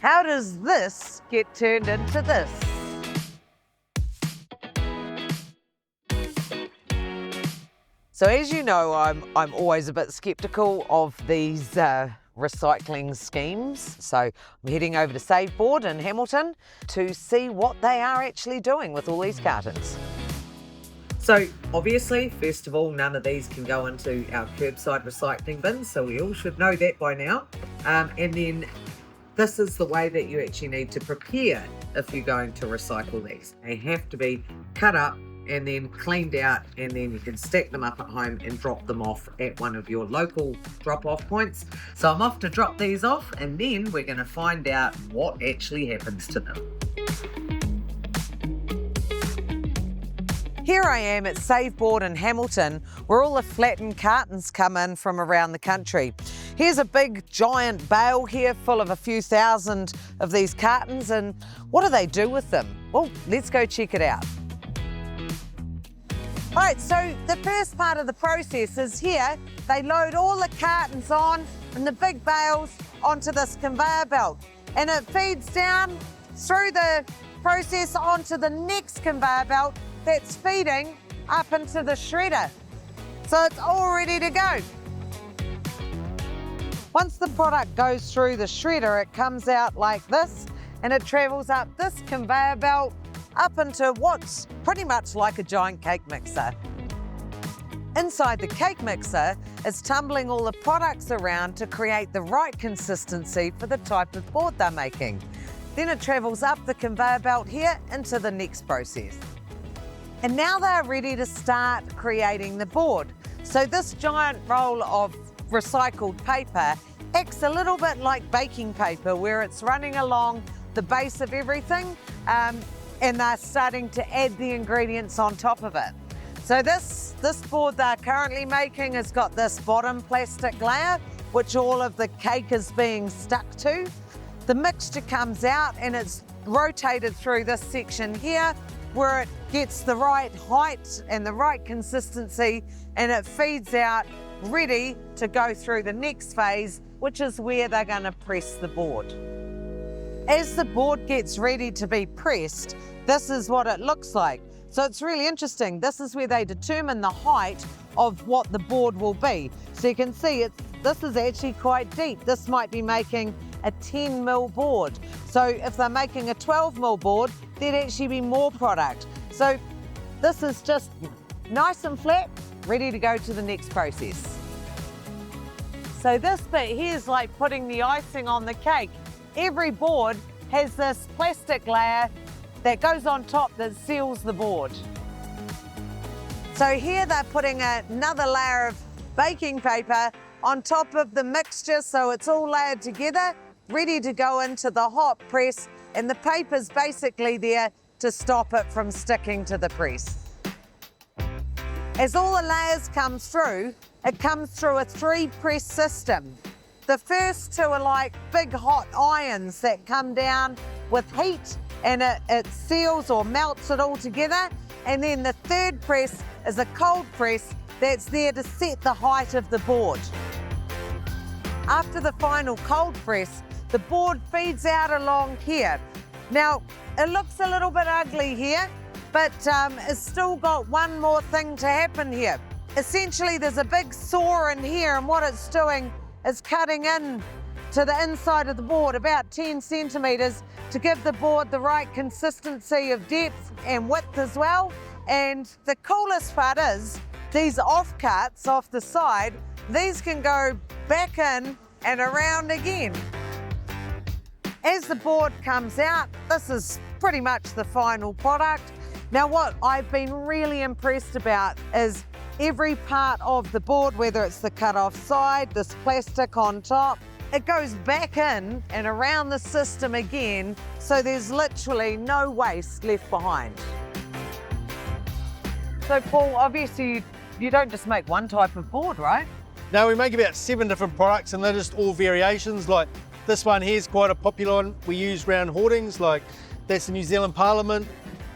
How does this get turned into this? So as you know, I'm always a bit skeptical of these recycling schemes. So I'm heading over to Save Board in Hamilton to see what they are actually doing with all these cartons. So obviously, first of all, none of these can go into our curbside recycling bins, so we all should know that by now. And then this is the way that you actually need to prepare if you're going to recycle these. They have to be cut up and then cleaned out, and then you can stack them up at home and drop them off at one of your local drop-off points. So I'm off to drop these off, and then we're going to find out what actually happens to them. Here I am at Save Board in Hamilton, where all the flattened cartons come in from around the country. Here's a big giant bale here full of a few thousand of these cartons, and what do they do with them? Well, let's go check it out. All right, so the first part of the process is here. They load all the cartons on and the big bales onto this conveyor belt, and it feeds down through the process onto the next conveyor belt that's feeding up into the shredder. So it's all ready to go. Once the product goes through the shredder, it comes out like this, and it travels up this conveyor belt up into what's pretty much like a giant cake mixer. Inside the cake mixer, it's tumbling all the products around to create the right consistency for the type of board they're making. Then it travels up the conveyor belt here into the next process. And now they're ready to start creating the board. So this giant roll of recycled paper acts a little bit like baking paper, where it's running along the base of everything, and they're starting to add the ingredients on top of it. So this board they're currently making has got this bottom plastic layer, which all of the cake is being stuck to. The mixture comes out and it's rotated through this section here, where it gets the right height and the right consistency, and it feeds out ready to go through the next phase, which is where they're going to press the board. As the board gets ready to be pressed, this is what it looks like. So it's really interesting. This is where they determine the height of what the board will be. So you can see this is actually quite deep. This might be making a 10 mil board. So if they're making a 12 mil board, there'd actually be more product. So this is just nice and flat, ready to go to the next process. So this bit here is like putting the icing on the cake. Every board has this plastic layer that goes on top that seals the board. So here they're putting another layer of baking paper on top of the mixture, so it's all layered together, ready to go into the hot press, and the paper's basically there to stop it from sticking to the press. As all the layers come through, it comes through a 3-press system. The first 2 are like big hot irons that come down with heat, and it seals or melts it all together. And then the 3rd press is a cold press that's there to set the height of the board. After the final cold press, the board feeds out along here. Now, it looks a little bit ugly here, but it's still got one more thing to happen here. Essentially, there's a big saw in here, and what it's doing is cutting in to the inside of the board about 10 centimetres to give the board the right consistency of depth and width as well. And the coolest part is these offcuts off the side, these can go back in and around again. As the board comes out, this is pretty much the final product. Now, what I've been really impressed about is every part of the board, whether it's the cut-off side, this plastic on top, it goes back in and around the system again, so there's literally no waste left behind. So Paul, obviously you don't just make one type of board, right? No, we make about 7 different products, and they're just all variations. Like this one here is quite a popular one we use around hoardings, like that's the New Zealand Parliament.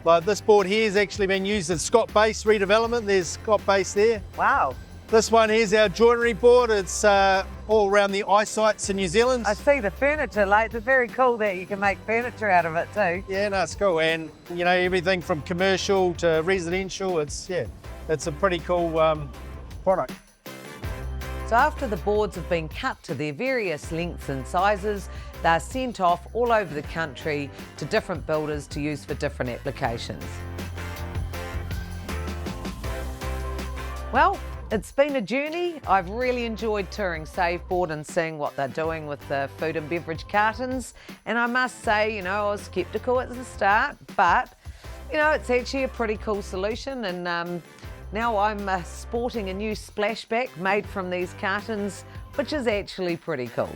Like this board here has actually been used as Scott Base redevelopment. There's Scott Base there. Wow. This one here's our joinery board. It's all around the eye sites in New Zealand. I see the furniture, like, it's very cool that you can make furniture out of it too. Yeah, no, it's cool. And, you know, everything from commercial to residential, it's a pretty cool product. So after the boards have been cut to their various lengths and sizes, they're sent off all over the country to different builders to use for different applications. Well, it's been a journey. I've really enjoyed touring Saveboard and seeing what they're doing with the food and beverage cartons. And I must say, you know, I was sceptical at the start, but, you know, it's actually a pretty cool solution. And now I'm sporting a new splashback made from these cartons, which is actually pretty cool.